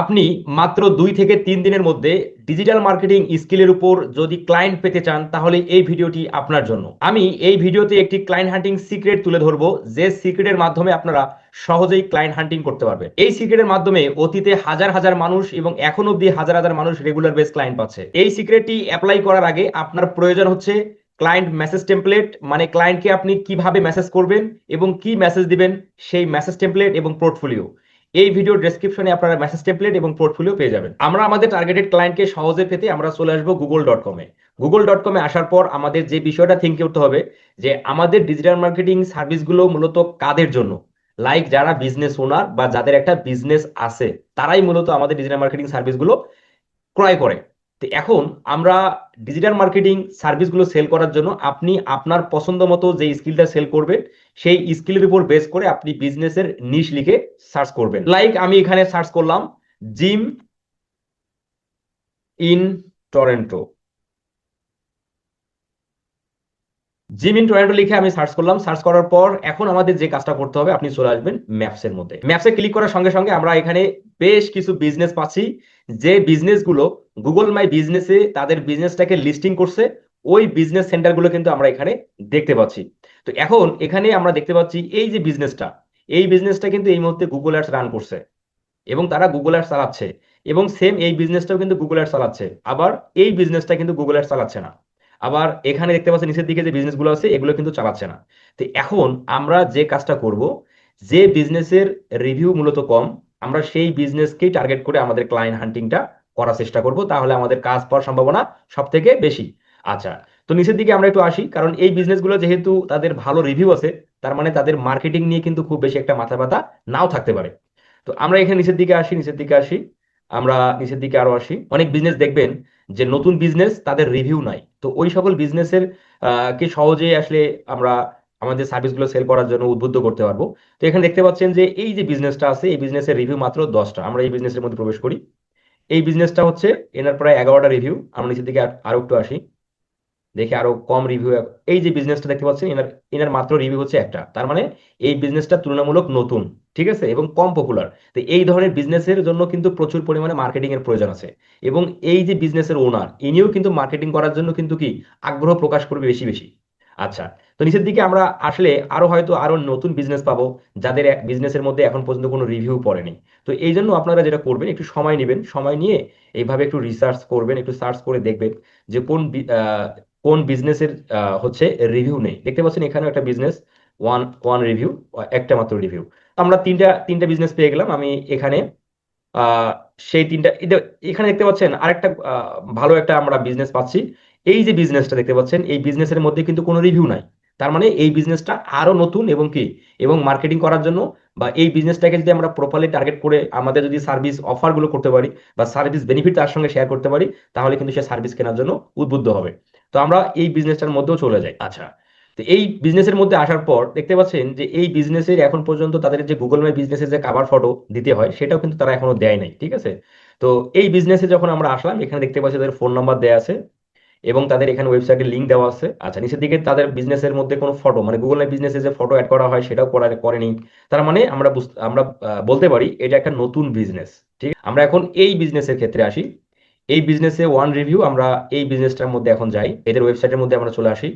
আপনি মাত্র 2 থেকে 3 দিনের মধ্যে ডিজিটাল মার্কেটিং স্কিলের উপর যদি ক্লায়েন্ট পেতে চান তাহলে এই ভিডিওটি আপনার জন্য। আমি এই ভিডিওতে একটি ক্লায়েন্ট হান্টিং সিক্রেট তুলে ধরবো, যে সিক্রেটের মাধ্যমে আপনারা সহজেই ক্লায়েন্ট হান্টিং করতে পারবেন। এই সিক্রেটের মাধ্যমে অতীতে হাজার হাজার মানুষ এবং এখন অব্দি হাজার হাজার মানুষ রেগুলার বেস ক্লায়েন্ট পাচ্ছে। এই সিক্রেটটি অ্যাপ্লাই করার আগে আপনার প্রয়োজন হচ্ছে ক্লায়েন্ট মেসেজ টেমপ্লেট, মানে ক্লায়েন্টকে আপনি কিভাবে মেসেজ করবেন এবং কি মেসেজ দিবেন সেই মেসেজ টেমপ্লেট এবং পোর্টফোলিও। এই ভিডিও ডেসক্রিপশনে আপনারা মেসেজ টেমপ্লেট এবং পোর্টফোলিও পেয়ে যাবেন। আমরা আমাদের টার্গেটেড ক্লায়েন্টকে সহজে পেতে আমরা চলে আসবো google.com-এ। google.com-এ আসার পর আমাদের যে বিষয়টা থিঙ্ক করতে হবে যে আমাদের ডিজিটাল মার্কেটিং সার্ভিসগুলো মূলত কাদের জন্য, লাইক যারা বিজনেস ওনার বা যাদের একটা বিজনেস আছে তারাই মূলত আমাদের ডিজিটাল মার্কেটিং সার্ভিসগুলো ক্রয় করে। তো এখন আমরা ডিজিটাল মার্কেটিং সার্ভিসগুলো সেল করার জন্য আপনি আপনার পছন্দ মতো যে স্কিলটা সেল করবেন সেই স্কিলের উপর বেস করে আপনি বিজনেসের নিশ লিখে সার্চ করবেন। লাইক আমি এখানে সার্চ করলাম gym in Toronto. Gym in Toronto লিখে আমি সার্চ করলাম। সার্চ করার পর এখন আমাদের যে কাজটা করতে হবে, আপনি চলে আসবেন ম্যাপসের মধ্যে। ম্যাপসে ক্লিক করার সঙ্গে সঙ্গে আমরা এখানে বেশ কিছু বিজনেস পাচ্ছি, যে বিজনেসগুলো গুগল মাই বিজনেসে তাদের বিজনেসটাকে লিস্টিং করছে। ওই বিজনেস সেন্টারগুলো কিন্তু আমরা এখানে দেখতে পাচ্ছি। তো এখন এখানে আমরা দেখতে পাচ্ছি এই যে বিজনেসটা, এই বিজনেসটা কিন্তু এই মুহূর্তে গুগল অ্যাডস রান করছে এবং তারা গুগল অ্যাডস চালাচ্ছে, এবং সেম এই বিজনেসটাও কিন্তু গুগল অ্যাডস চালাচ্ছে। আবার এই বিজনেসটা কিন্তু গুগল অ্যাডস চালাচ্ছে না। আবার এখানে দেখতে পাচ্ছেন নিচের দিকে যে বিজনেসগুলো আছে এগুলো কিন্তু চালাচ্ছে না। তো এখন আমরা যে কাজটা করব, যে বিজনেসের রিভিউ মূলত কম, আমরা সেই বিজনেসকেই টার্গেট করে আমাদের ক্লায়েন্ট হান্টিংটা করার চেষ্টা করব, তাহলে আমাদের কাজ পাওয়ার সম্ভাবনা সব থেকে বেশি। আচ্ছা, তো নিচের দিকে আমরা একটু আসি, কারণ এই বিজনেসগুলো যেহেতু তাদের ভালো রিভিউ আছে, তার মানে তাদের মার্কেটিং নিয়ে কিন্তু খুব বেশি একটা মাথা ব্যথা নাও থাকতে পারে। তো আমরা এখানে নিচের দিকে আসি, নিচের দিকে আসি, আমরা নিচের দিকে আরো আসি। অনেক বিজনেস দেখবেন যে নতুন বিজনেস তাদের রিভিউ নাই, তো ওই সকল বিজনেসের কে সহজেই আসলে আমরা আমাদের সার্ভিসগুলো সেল করার জন্য উদ্বুদ্ধ করতে পারবো। তো এখানে দেখতে পাচ্ছেন যে এই যে বিজনেসটা আছে এই বিজনেসের রিভিউ মাত্র 10টা। আমরা এই বিজনেসের মধ্যে প্রবেশ করি। এই বিজনেসটা হচ্ছে এনার প্রায় 11টা রিভিউ। আমরা নিচের দিকে আরো একটু আসি, দেখে আরো কম রিভিউ। এই যে বিজনেসটা দেখতে পাচ্ছেন এনার এনার মাত্র রিভিউ হচ্ছে একটা, তার মানে এই বিজনেসটা তুলনামূলক নতুন, ঠিক আছে, এবং কম পপুলার। তো এই ধরনের বিজনেসের জন্য কিন্তু প্রচুর পরিমাণে মার্কেটিং এর প্রয়োজন আছে, এবং এই যে বিজনেসের ওনার ইনিও কিন্তু মার্কেটিং করার জন্য কিন্তু কি আগ্রহ প্রকাশ করবে বেশি বেশি। আচ্ছা, তো নিচের দিকে আমরা আসলে আরো হয়তো আরো নতুন বিজনেস পাবো যাদের বিজনেসের মধ্যে এখন পর্যন্ত কোনো রিভিউ পড়েনি। তো এই জন্য আপনারা যেটা করবেন, একটু সময় নেবেন, সময় নিয়ে এইভাবে একটু রিসার্চ করবেন, একটু সার্চ করে দেখবেন যে কোন বিজনেসের হচ্ছে রিভিউ নেই। দেখতে পাচ্ছেন এখানেও একটা বিজনেস, ওয়ান ওয়ান রিভিউ, একটা মাত্র রিভিউ। আমরা তিনটা তিনটা বিজনেস পেয়ে গেলাম। আমি এখানে আহ, সেই তিনটা এখানে দেখতে পাচ্ছেন আরেকটা ভালো একটা আমরা বিজনেস পাচ্ছি। এই যে বিজনেসটা দেখতে পাচ্ছেন এই বিজনেসের মধ্যে কিন্তু কোনো রিভিউ নাই, তার মানে এই বিজনেসটা আরো নতুন এবং কি এবং মার্কেটিং করার জন্য, বা এই বিজনেসটাকে যদি আমরা প্রপারলি টার্গেট করে আমাদের যদি সার্ভিস অফার গুলো করতে পারি বা সার্ভিস বেনিফিট তার সঙ্গে শেয়ার করতে পারি, তাহলে কিন্তু সে সার্ভিস কেনার জন্য উদ্বুদ্ধ হবে। তো আমরা এই বিজনেসটার মধ্যেও চলে যাই। আচ্ছা, তো এই বিজনেসের মধ্যে আসার পর দেখতে পাচ্ছেন যে এই বিজনেসের এখন পর্যন্ত তাদের যে গুগল মাই বিজনেসের যে কাভার ফটো দিতে হয় সেটাও কিন্তু তারা এখনো দেয় নাই, ঠিক আছে। তো এই বিজনেসে যখন আমরা আসলাম এখানে দেখতে পাচ্ছি তাদের ফোন নাম্বার দেওয়া আছে এবং তাদের এখানে ওয়েবসাইটের লিঙ্ক দেওয়া আছে। আচ্ছা, নিচের দিকে তাদের বিজনেসের মধ্যে কোনো ফটো, মানে গুগল মাই বিজনেসে যে ফটো অ্যাড করা হয় সেটাও করেনি। তার মানে আমরা বলতে পারি এটা একটা নতুন বিজনেস। ঠিক, আমরা এখন এই বিজনেসের ক্ষেত্রে আসি। এই বিজনেসে ওয়ান রিভিউ, আমরা এই বিজনেসটার মধ্যে এখন যাই, এদের ওয়েবসাইটের মধ্যে আমরা চলে আসি।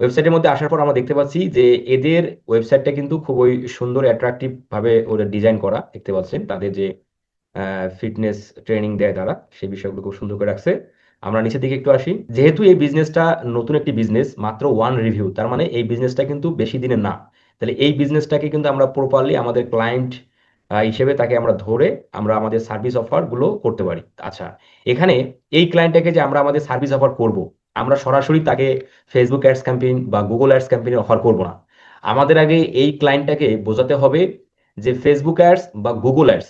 ওয়েবসাইটের মধ্যে আসার পর আমরা দেখতে পাচ্ছি যে এদের ওয়েবসাইটটা কিন্তু খুবই সুন্দর অ্যাট্রাকটিভ ভাবে ওদের ডিজাইন করা। দেখতে পাচ্ছেন তাদের যে ফিটনেস ট্রেনিং দেয় তারা, সেই বিষয়গুলো খুব সুন্দর করে রাখছে। আমরা নিচের দিকে একটু আসি। যেহেতু এই বিজনেসটা নতুন একটি বিজনেস, মাত্র ওয়ান রিভিউ, তার মানে এই বিজনেসটা কিন্তু বেশি দিনের না। তাহলে এই বিজনেসটাকে কিন্তু আমরা প্রপারলি আমাদের ক্লায়েন্ট হিসেবে তাকে আমরা ধরে আমরা আমাদের সার্ভিস অফার গুলো করতে পারি। আচ্ছা, এখানে এই ক্লায়েন্টটাকে যে আমরা আমাদের সার্ভিস অফার করব, আমরা সরাসরি তাকে ফেসবুক অ্যাডস ক্যাম্পেইন বা গুগল অ্যাডস ক্যাম্পেইন অফার করব না। আমাদের আগে এই ক্লায়েন্টটাকে বোঝাতে হবে যে ফেসবুক অ্যাডস বা গুগল অ্যাডস,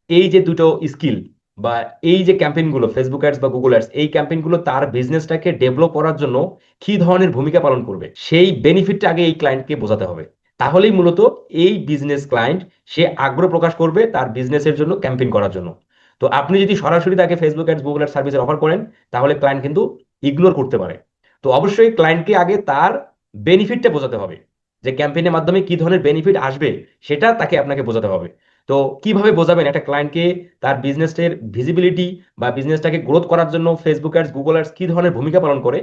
এই যে দুটো স্কিল বা এই যে ক্যাম্পেইনগুলো ফেসবুক অ্যাডস বা গুগল অ্যাডস, এই ক্যাম্পেইনগুলো তার বিজনেসটাকে ডেভেলপ করার জন্য কি ধরনের ভূমিকা পালন করবে সেই বেনিফিটটা আগে এই ক্লায়েন্টকে বোঝাতে হবে। তাহলেই মূলত এই বিজনেস ক্লায়েন্ট সে আগ্রহ প্রকাশ করবে তার বিজনেসের জন্য ক্যাম্পেইন করার জন্য। তো আপনি যদি সরাসরি তাকে ফেসবুক অ্যাডস গুগল অ্যাডস সার্ভিসের অফার করেন তাহলে ক্লায়েন্ট কিন্তু ইগনোর করতে পারে। তো অবশ্যই ক্লায়েন্টকে আগে তার বেনিফিটটা বোঝাতে হবে, যে ক্যাম্পেইনের মাধ্যমে কি ধরনের বেনিফিট আসবে সেটা তাকে আপনাকে বোঝাতে হবে। তো কিভাবে বোঝাবেন একটা ক্লায়েন্টকে তার বিজনেসের ভিজিবিলিটি বা বিজনেসটাকে গ্রোথ করার জন্য ফেসবুক অ্যাডস, গুগল অ্যাডস কি ধরনের ভূমিকা পালন করে,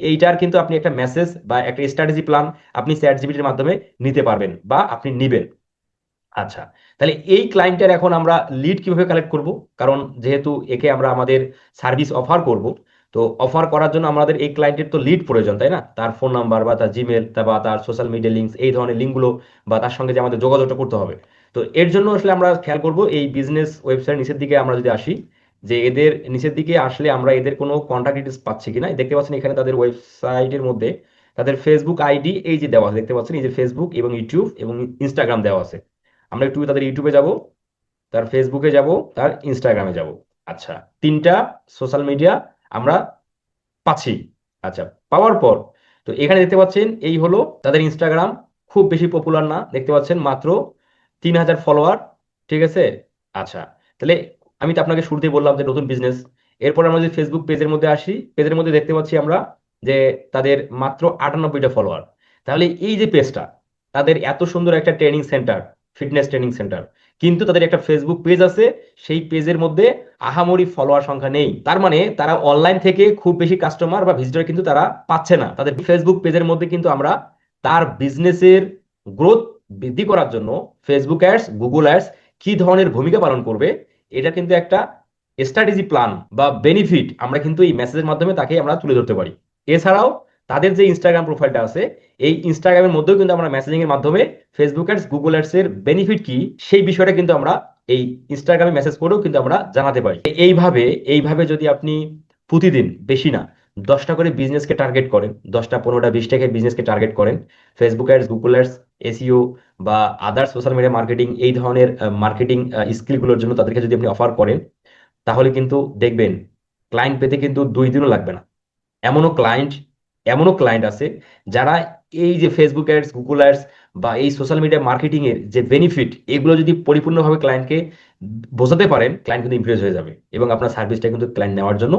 এইটার কিন্তু আপনি একটা মেসেজ বা একটা স্ট্র্যাটেজি প্ল্যান আপনি চ্যাট জিপিটির মাধ্যমে নিতে পারবেন বা আপনি নিবেন। আচ্ছা, তাহলে এই ক্লায়েন্টের এখন আমরা লিড কিভাবে কালেক্ট করব? কারণ যেহেতু একে আমরা আমাদের সার্ভিস অফার করব, তো অফার করার জন্য আমাদের এই ক্লায়েন্টের তো লিড প্রয়োজন, তাই না? তার ফোন নাম্বার বা তার জিমেল বা তার সোশ্যাল মিডিয়া লিঙ্কস, এই ধরনের লিঙ্কগুলো বা তার সঙ্গে যে আমাদের যোগাযোগটা করতে হবে। তো এর জন্য আসলে আমরা খেয়াল করব এই বিজনেস ওয়েবসাইট নিচের দিকে আমরা যদি আসি, যে এদের নিচের দিকে আসলে আমরা এদের কোনো কন্ট্যাক্ট ডিটেলস পাচ্ছি কিনা। দেখতে পাচ্ছেন এখানে তাদের ওয়েবসাইটের মধ্যে তাদের ফেসবুক আইডি এই যে দেওয়া আছে, দেখতে পাচ্ছেন এই যে ফেসবুক এবং ইউটিউব এবং ইনস্টাগ্রাম দেওয়া আছে। আমরা একটু তাদের ইউটিউবে যাব, তার ফেসবুকে যাব, তার ইনস্টাগ্রামে যাব। আচ্ছা, তিনটা সোশ্যাল মিডিয়া আমরা পাচ্ছি। আচ্ছা, পাওয়ার পর তো এখানে দেখতে পাচ্ছেন এই হলো তাদের ইনস্টাগ্রাম। খুব বেশি পপুলার না, দেখতে পাচ্ছেন মাত্র 3,000 ফলোয়ার। ঠিক আছে। আচ্ছা, তাহলে আমি তো আপনাকে শুরুতেই বললাম যে নতুন বিজনেস। এরপর আমরা যদি ফেসবুক পেজের মধ্যে আসি, পেজের মধ্যে দেখতে পাচ্ছি আমরা যে তাদের মাত্র 98টা ফলোয়ার। তাহলে এই যে পেজটা, তাদের এত সুন্দর একটা training centre, fitness training centre, কিন্তু তাদের একটা ফেসবুক পেজ আছে, সেই পেজের মধ্যে আহামরি ফলোয়ার সংখ্যা নেই। তার মানে তারা অনলাইন থেকে খুব বেশি কাস্টমার বা ভিজিটর কিন্তু তারা পাচ্ছে না। তাদের ফেসবুক পেজের মধ্যে কিন্তু আমরা তার বিজনেসের গ্রোথ বৃদ্ধি করার জন্য ফেসবুক অ্যাডস, গুগল অ্যাডস কি ধরনের ভূমিকা পালন করবে, এটা কিন্তু একটা স্ট্র্যাটেজি প্ল্যান বা বেনিফিট আমরা কিন্তু এই মেসেজের মাধ্যমে তাকে আমরা তুলে ধরতে পারি। এছাড়াও তাদের যে ইনস্টাগ্রাম প্রোফাইলটা আছে, এই ইনস্টাগ্রামের মধ্যেও কিন্তু আমরা মেসেজিং এর মাধ্যমে ফেসবুক অ্যাডস, গুগল অ্যাডস এর বেনিফিট কি সেই বিষয়টা কিন্তু আমরা এই ইনস্টাগ্রামে মেসেজ করেও কিন্তু আমরা জানাতে পারি। এইভাবে এইভাবে যদি আপনি প্রতিদিন, বেশি না, 10টা করে বিজনেসকে টার্গেট করেন, 10টা 15টা 20টাকে বিজনেসকে টার্গেট করেন, Facebook ads, Google ads, SEO বা আদার সোশ্যাল মিডিয়া মার্কেটিং, এই ধরনের মার্কেটিং স্কিলগুলোর জন্য তাদেরকে যদি আপনি অফার করেন, তাহলে কিন্তু দেখবেন ক্লায়েন্ট পেতে কিন্তু 2 দিনও লাগবে না। এমনও ক্লায়েন্ট এমনও ক্লায়েন্ট আছে যারা এই যে ফেসবুক অ্যাডস, গুগল অ্যাডস বা এই সোশ্যাল মিডিয়া মার্কেটিং এর যে বেনিফিট, এগুলো যদি পরিপূর্ণভাবে ক্লায়েন্টকে বোঝাতে পারেন, ক্লায়েন্ট কিন্তু ইমপ্রেস হয়ে যাবে এবং আপনার সার্ভিসটা কিন্তু ক্লায়েন্ট নেওয়ার জন্য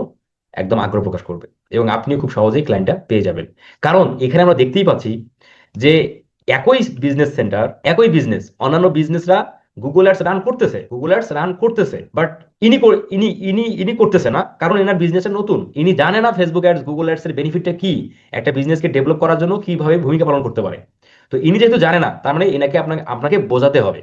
একদম আগ্রহ প্রকাশ করবে এবং আপনিও খুব সহজেই ক্লায়েন্টটা পেয়ে যাবেন। কারণ এখানে আমরা দেখতেই পাচ্ছি যে একই বিজনেস সেন্টার, একই বিজনেস, অন্যান্য বিজনেসরা গুগল অ্যাডস রান করতেছে, গুগল অ্যাডস রান করতেছে, বাট ইনি কর- ইনি ইনি ইনি করতেছে না, কারণ এনার বিজনেসটা নতুন। ইনি জানে না ফেসবুক অ্যাডস, গুগল অ্যাডস এর বেনিফিটটা কি, একটা বিজনেসকে ডেভেলপ করার জন্য কিভাবে ভূমিকা পালন করতে পারে। তো ইনি যেহেতু জানে না, তার মানে এনাকে আপনাকে আপনাকে বোঝাতে হবে।